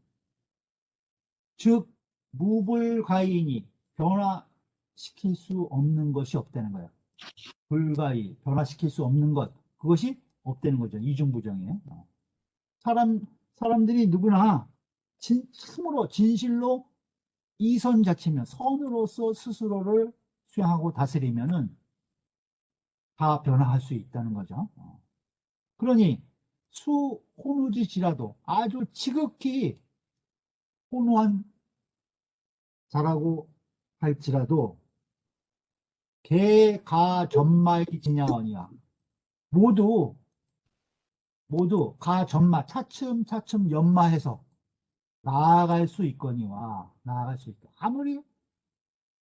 즉 무불가인이 변화시킬 수 없는 것이 없다는 거예요. 불가이, 변화시킬 수 없는 것, 그것이 없다는 거죠. 이중부정이에요. 사람들이 누구나 참으로 진실로 이선 자치면, 선으로서 스스로를 수행하고 다스리면은 다 변화할 수 있다는 거죠. 그러니 수혼우지지라도 아주 지극히 혼우한 자라고 할지라도 개가전마의 진양언이야. 모두 가전마, 차츰차츰 연마해서 나아갈 수 있거니와, 나아갈 수 있다. 아무리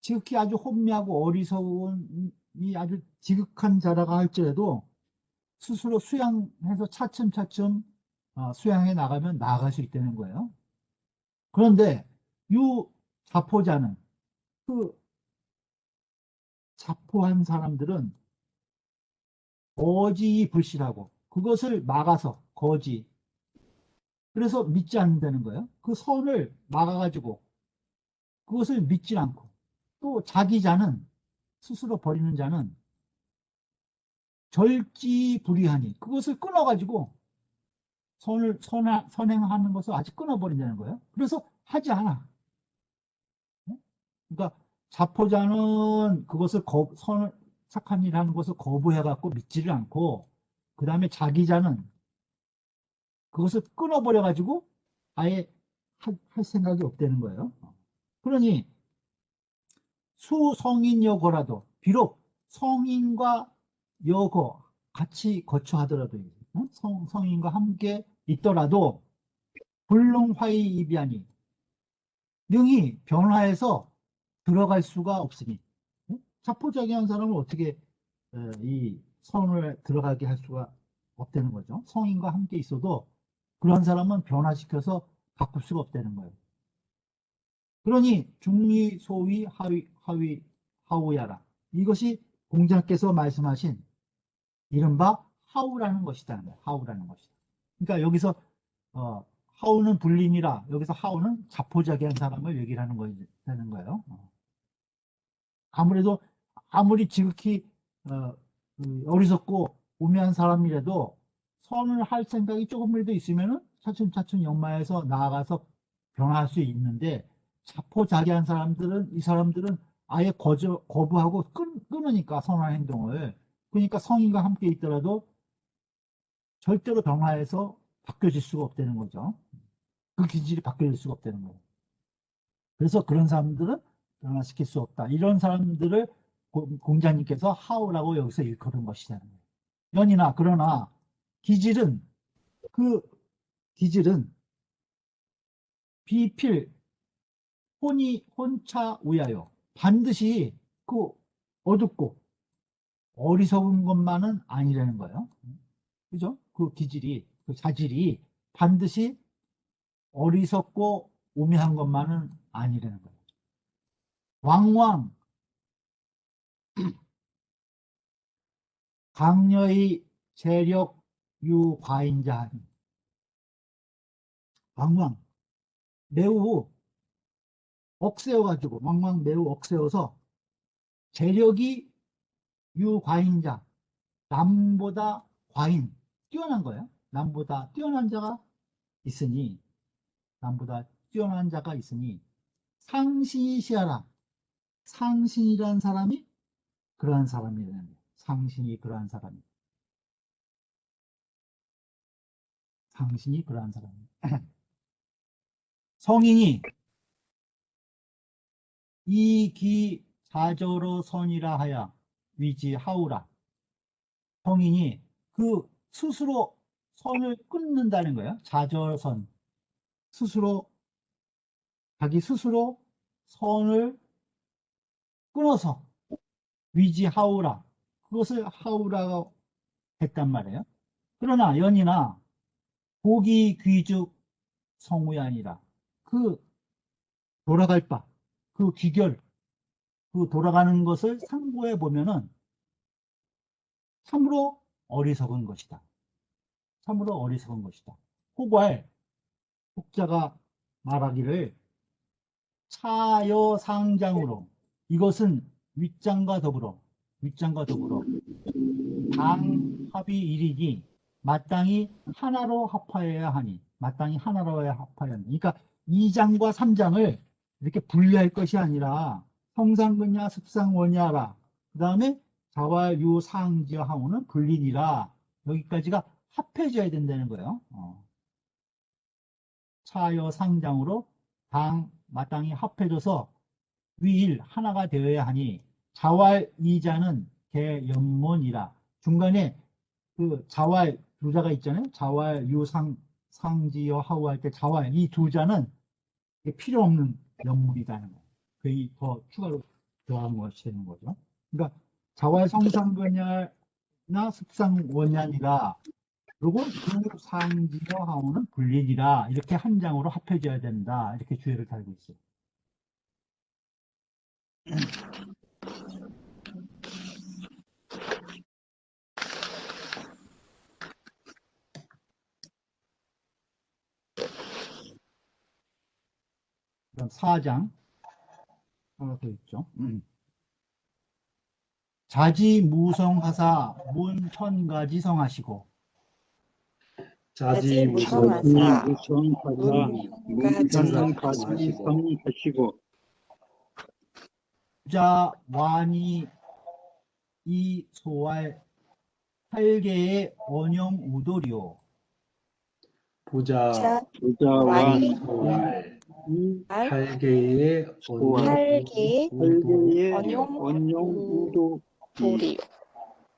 지극히 아주 혼미하고 어리석은이 아주 지극한 자라고 할지라도 스스로 수양해서 차츰차츰 수양해 나가면 나아갈 수 있다는 거예요. 그런데 자포자는, 그 자포한 사람들은 거지 불신하고 그것을 막아서 거지, 그래서 믿지 않는다는 거예요. 그 선을 막아가지고 그것을 믿지 않고, 또 자기 자는, 스스로 버리는 자는 절지불이하니 그것을 끊어가지고 선행하는 것을 아직 끊어버린다는 거예요. 그래서 하지 않아. 그러니까 자포자는 그것을 착한 일 하는 것을 거부해갖고 믿지를 않고, 그 다음에 자기자는 그것을 끊어버려가지고 아예 할 생각이 없다는 거예요. 그러니 수성인 여거라도, 비록 성인과 여거 같이 거처하더라도, 성인과 함께 있더라도 불능화이이비하니 능히 변화해서 들어갈 수가 없으니, 자포자기한 사람은 어떻게 이 성을 들어가게 할 수가 없다는 거죠. 성인과 함께 있어도 그런 사람은 변화시켜서 바꿀 수가 없다는 거예요. 그러니 중위, 소위, 하위, 하우야라. 이것이 공자께서 말씀하신 이른바 하우라는 것이다. 하우라는 것이다. 그러니까 여기서 하우는 불린이라, 여기서 하우는 자포자기한 사람을 얘기를 하는 되는 거예요. 아무래도 아무리 지극히 어리석고 우매한 사람이라도 선을 할 생각이 조금이라도 있으면은 차츰차츰 연마해서 나아가서 변화할 수 있는데 자포자기한 사람들은 이 사람들은 아예 거부하고 끊으니까 선한 행동을. 그러니까 성인과 함께 있더라도 절대로 변화해서 바뀌어질 수가 없다는 거죠. 그 기질이 바뀌어질 수가 없다는 거예요. 그래서 그런 사람들은 변화시킬 수 없다. 이런 사람들을 공자님께서 하우라고 여기서 일컬은 것이라는 거예요. 연이나 그러나 기질은 그 기질은 비필 혼차 우야요. 반드시 그 어둡고 어리석은 것만은 아니라는 거예요. 그죠? 그 기질이, 그 자질이 반드시 어리석고 우매한 것만은 아니라는 거예요. 왕왕 강녀의 재력 유과인자하니. 왕왕 매우 억세어가지고, 왕왕 매우 억세어서 재력이 유과인자, 남보다 과인, 뛰어난 거예요. 남보다 뛰어난 자가 있으니, 남보다 뛰어난 자가 있으니 상신이 시하라. 상신이라는 사람이 그러한 사람이라는 거예요. 상신이 그러한 사람이. 상신이 그러한 사람이. 성인이 이기자저로 선이라 하야 위지하우라. 성인이 그 스스로 선을 끊는다는 거예요. 자절선. 스스로, 자기 스스로 선을 끊어서 위지하우라. 그것을 하우라고 했단 말이에요. 그러나 연이나 고기 귀죽 성우야 아니라 그 돌아갈 바, 그 귀결, 그 돌아가는 것을 상고해 보면은 참으로 어리석은 것이다. 참으로 어리석은 것이다. 호괄, 혹자가 말하기를 차여상장으로, 이것은 윗장과 더불어 당 합이 일이니 마땅히 하나로 합하여야 하니, 마땅히 하나로 합하여야 하니. 그러니까 2장과 3장을 이렇게 분리할 것이 아니라 성상근야 습상원야라, 그 다음에 자활유상지어 하고는 분리니라, 여기까지가 합해져야 된다는 거예요. 차여상장으로 당 마땅히 합해져서 위일 하나가 되어야 하니 자활 이자는 개연문이라. 중간에 그 자활 두 자가 있잖아요. 자활 유상 상지어 하우 할 때 자활 이 두 자는 필요 없는 연문이라는 거예요. 거의 더 추가로 더한 것이 되는 거죠. 그러니까 자활 성상근야나 습상원ян이라, 그리고 그 상지어 하우는 분리니라, 이렇게 한 장으로 합해져야 된다, 이렇게 주의를 달고 있어요. 그럼 4장 하나 더 있죠. 자지무성하사 문천가지 성하시고. 자지무성하사 문천가지 성하시고 부자 완이 이 소활 8개의 언영 우돌이요. 부자 부자와 소활 8개의 언용우도 도리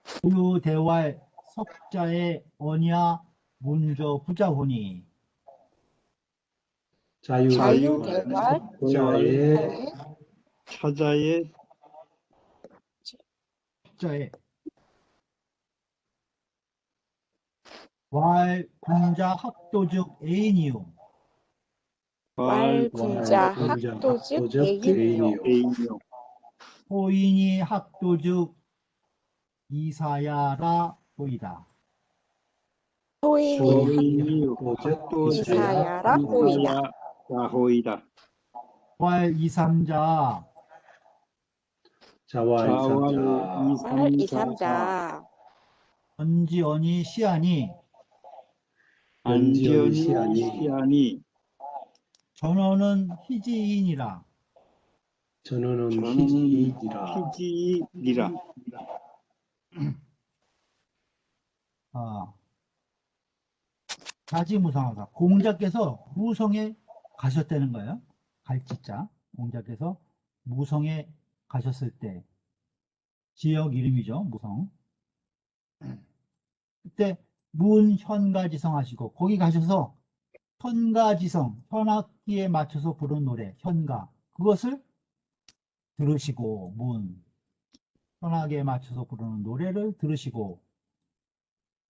부유대활 석자의 언야 문조 부자호니. 자유대활 자의 차자의 석자의 왈 군자 학도적 애인이요. 왈군자 학도즉 애인이요. 애인이요 호인이 학도적 이사야라 보이다. 소인이 소인이 이사야라 호이다. 호이다. 왈 이삼자 자와 자와의 이삼자. 이삼자가 2, 3자. 언지언이 시안이 연지연이 안지연이 시안이 시안이 전어는 희지인이라. 전어는 저는 희지이니라. 희지이니라. 자지무상하다. 공자께서 무성에 가셨다는 거예요. 갈지자. 공자께서 무성에 가셨을 때 지역 이름이죠. 무성. 그때 문현가지성 하시고 거기 가셔서 현가지성, 현악기에 맞춰서 부른 노래 현가 그것을 들으시고 현악에 맞춰서 부르는 노래를 들으시고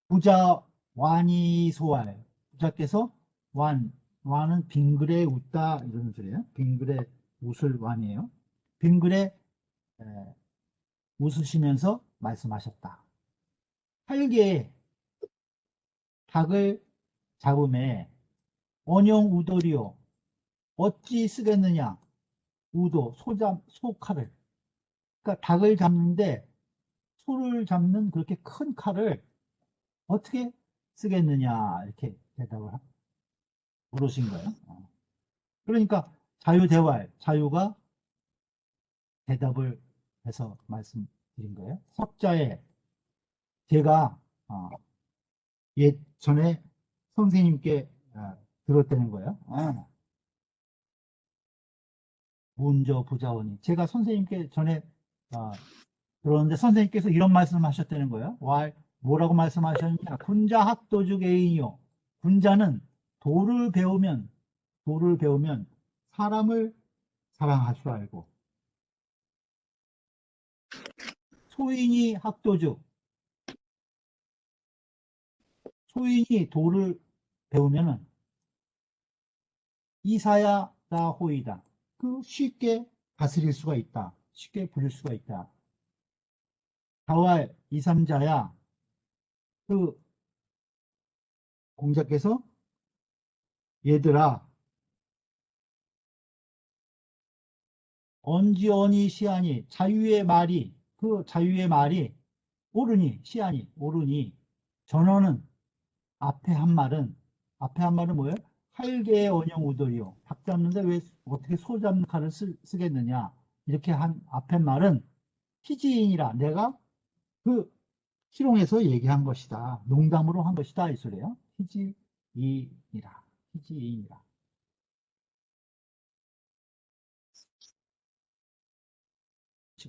부자 완이소활 부자께서 완은 빙그레 웃다 이런 소리예요. 빙그레 웃을 완이에요. 빙그레 웃으시면서 말씀하셨다. 활개에 닭을 잡음에 언영 우돌이요 어찌 쓰겠느냐 우도 소칼을 그러니까 닭을 잡는데 소를 잡는 그렇게 큰 칼을 어떻게 쓰겠느냐 이렇게 대답을 물으신 거예요. 그러니까 자유대활 자유가 대답을 해서 말씀드린 거예요. 석자에 제가 예전에 선생님께 들었다는 거예요. 문저 부자원이 제가 선생님께 전에 들었는데 선생님께서 이런 말씀을 하셨다는 거예요. 뭐라고 말씀하셨느냐 군자 학도죽 애인이요 군자는 도를 배우면 사람을 사랑할 줄 알고 소인이 학도죽 소인이 도를 배우면은 이사야 나 호이다 그 쉽게 다스릴 수가 있다 쉽게 부릴 수가 있다 자왈 이삼자야 그 공자께서 얘들아 언지언이 시하니 자유의 말이 그 자유의 말이 옳으니 시하니 옳으니 전어는 앞에 한 말은 뭐예요? 활개의 원형 우돌이요 닭 잡는데 왜 어떻게 소 잡는 칼을 쓰겠느냐 이렇게 한 앞에 말은 희지인이라 내가 그 희롱해서 얘기한 것이다 농담으로 한 것이다 이 소리예요. 희지인이라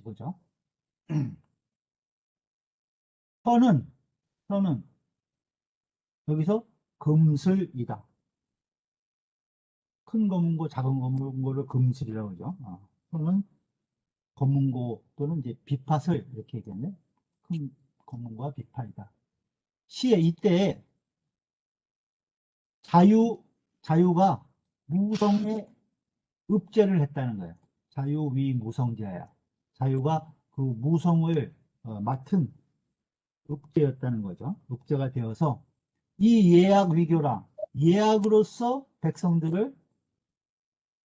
보죠. 선은 여기서 금슬이다. 큰 검은고 작은 검은고를 금슬이라고 그러죠. 선은 검은고 또는 이제 비팥을 이렇게 얘기했네. 큰 검은고와 비팥이다. 시에 이때 자유가 무성에 읍제를 했다는 거예요. 자유위 무성제야. 자유가 그 무성을 맡은 읍제였다는 거죠. 읍제가 되어서 이 예약 위교라 예약으로서 백성들을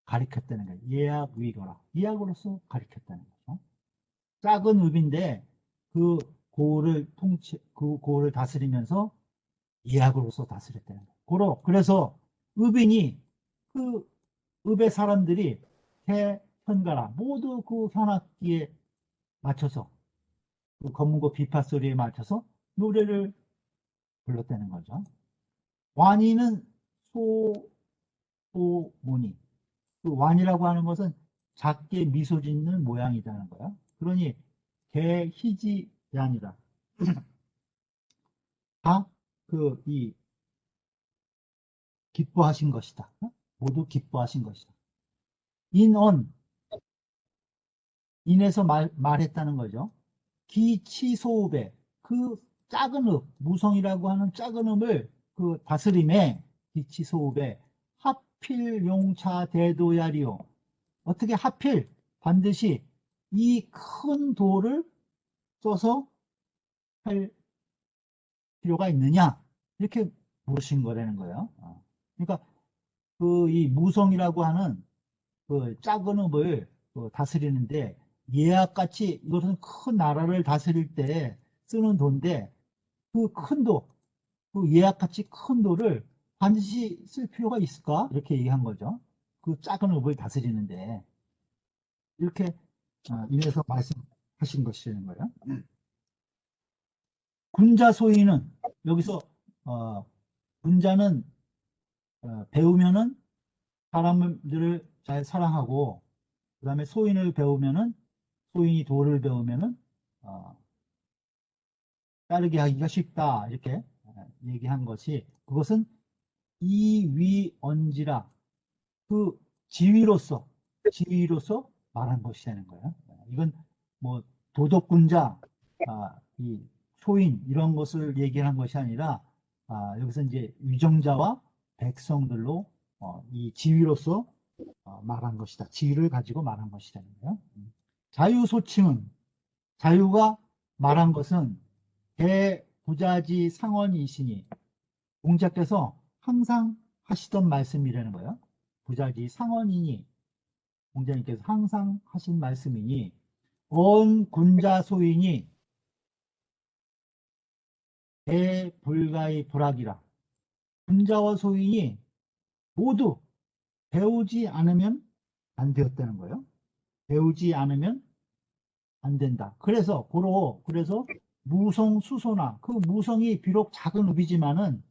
가리켰다는 거예요. 예약 위교라 예약으로서 가리켰다는 거죠. 작은 읍인데 그 고을을 다스리면서 예약으로서 다스렸다는 거예요. 그래서 읍인이 그 읍의 사람들이 대현가라 모두 그 현악기에 맞춰서 그 검은고 비파 소리에 맞춰서 노래를 불렀다는 거죠. 완이는 소모니 그 완이라고 하는 것은 작게 미소 짓는 모양이라는 거야. 그러니 개희지이 아니라 다 이 기뻐하신 것이다. 모두 기뻐하신 것이다. 인에서 말했다는 거죠. 기치소읍에 그 작은 읍, 무성이라고 하는 작은 읍을 그 다스림에 기치소읍에 하필 용차 대도야리요. 어떻게 하필 반드시 이 큰 도를 써서 할 필요가 있느냐 이렇게 물으신 거라는 거예요. 그러니까 그 이 무성이라고 하는 그 작은 읍을 다스리는데 예약같이 이것은 큰 나라를 다스릴 때 쓰는 돈인데 그 큰 도, 그 예약같이 큰 도를 반드시 쓸 필요가 있을까? 이렇게 얘기한 거죠. 그 작은 읍을 다스리는데 이렇게 인해서 말씀하신 것이라는 거예요. 군자 소위는 여기서 군자는 배우면은 사람들을 잘 사랑하고 그 다음에 소인을 배우면은 소인이 도를 배우면은 따르게 하기가 쉽다 이렇게 얘기한 것이 그것은 이위언지라 그 지위로서 말한 것이라는 거예요. 이건 뭐 도덕군자, 이 소인 이런 것을 얘기하는 것이 아니라 여기서 이제 위정자와 백성들로 이 지위로서 말한 것이다. 지위를 가지고 말한 것이라는 거예요. 자유소침은 자유가 말한 것은 대부자지 상원이시니 공자께서 항상 하시던 말씀이라는 거예요. 부자지 상원이니 공자님께서 항상 하신 말씀이니 온 군자 소인이 대불가의 불학이라 군자와 소인이 모두 배우지 않으면 안 되었다는 거예요. 배우지 않으면 안 된다. 그래서 무성수소나 그 무성이 비록 작은 읍이지만은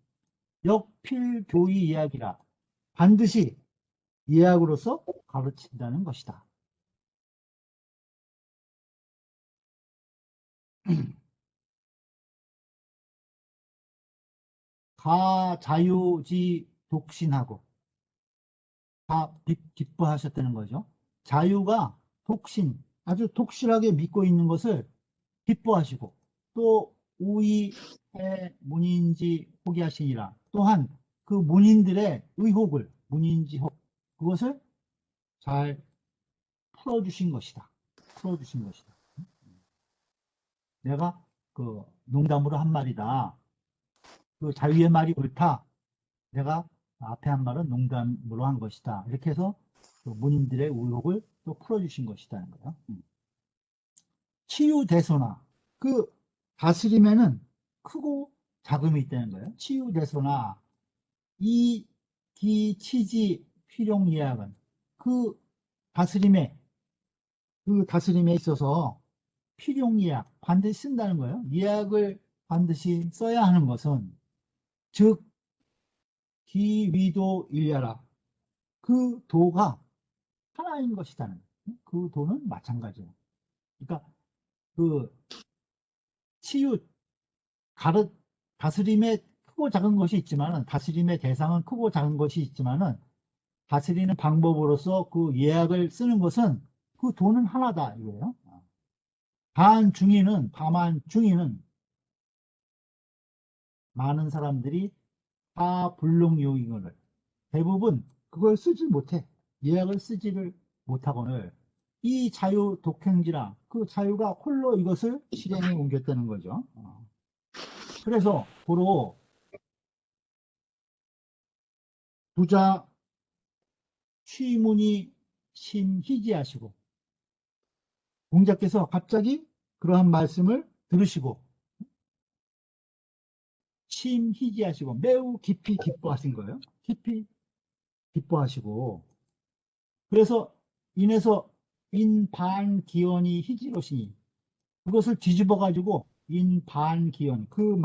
역필교의 이야기라 반드시 예약으로서 가르친다는 것이다. 가자유지 독신하고 다 기뻐하셨다는 거죠. 자유가 독신, 아주 독실하게 믿고 있는 것을 기뻐하시고 또 우이해 문인지 포기하시니라 또한 그 문인들의 의혹을 문인지혹 그것을 잘 풀어주신 것이다. 풀어주신 것이다. 내가 그 농담으로 한 말이다. 그 자유의 말이 옳다. 내가 앞에 한 말은 농담으로 한 것이다. 이렇게 해서 그 문인들의 의혹을 또 풀어주신 것이다는 거예요. 치유대소나 그 다스림에는 크고 작음이 있다는 거예요. 치유대소나 이 기치지 필용예약은 그 다스림에 있어서 필용예약 반드시 쓴다는 거예요. 예약을 반드시 써야 하는 것은 즉 기위도 일야라 그 도가 하나인 것이다는 그 도는 마찬가지예요. 그러니까 그 치유 다스림의 크고 작은 것이 있지만은 다스림의 대상은 크고 작은 것이 있지만은 다스리는 방법으로서 그 예약을 쓰는 것은 그 도는 하나다 이거예요. 다만 중의는 많은 사람들이 다 불능요잉을 대부분 그걸 쓰지 못해 예약을 쓰지를 못하거늘 이 자유 독행지라 그 자유가 홀로 이것을 실행에 옮겼다는 거죠. 그래서 고로 부자 취문이 심희지하시고 공자께서 갑자기 그러한 말씀을 들으시고 심희지하시고 매우 깊이 기뻐하신 거예요. 깊이 기뻐하시고 그래서 인해서 인반기원이 희지로시니 그것을 뒤집어 가지고 인반기원 그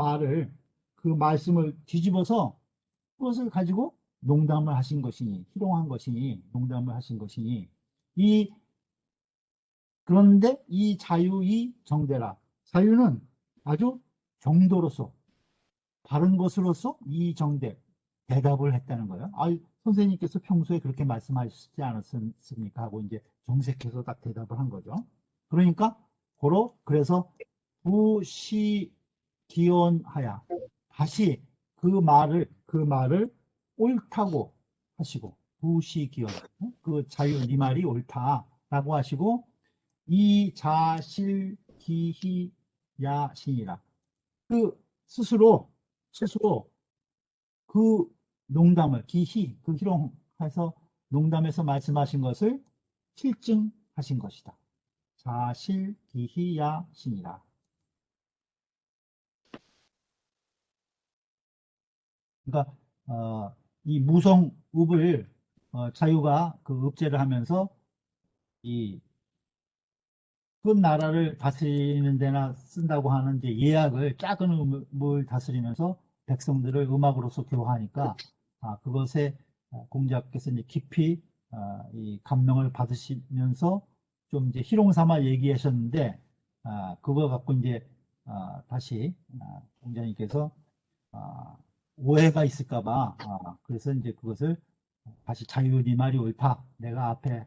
말씀을 뒤집어서 그것을 가지고 농담을 하신 것이니 희롱한 것이니 농담을 하신 것이니 그런데 이 자유의 정대라 자유는 아주 정도로서 바른 것으로서 이 정대 대답을 했다는 거예요. 선생님께서 평소에 그렇게 말씀하시지 않았습니까? 하고 이제 정색해서 딱 대답을 한 거죠. 그러니까 그래서 부시기원하야 다시 그 말을 옳다고 하시고 부시기원 그 자유 네 말이 옳다라고 하시고 이자실기희야신이라 그 스스로 그 농담을 그 희롱해서 농담에서 말씀하신 것을 실증하신 것이다. 자실기히야시니라. 그러니까 이 무성읍을 자유가 그 읍제를 하면서 이 큰 나라를 다스리는 데나 쓴다고 하는 이제 예약을 작은 읍을 다스리면서 백성들을 음악으로서 교화하니까 그것에 공자께서 이제 깊이 이 감명을 받으시면서 좀 이제 희롱삼아 얘기하셨는데 그거 갖고 이제 다시 공자님께서 오해가 있을까봐 그래서 이제 그것을 다시 자유 네 말이 옳다. 내가 앞에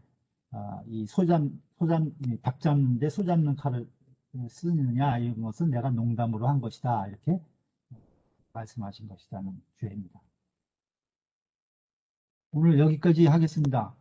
이 닭 잡는데 소 잡는 칼을 쓰느냐 이런 것은 내가 농담으로 한 것이다. 이렇게 말씀하신 것이라는 주제입니다. 오늘 여기까지 하겠습니다.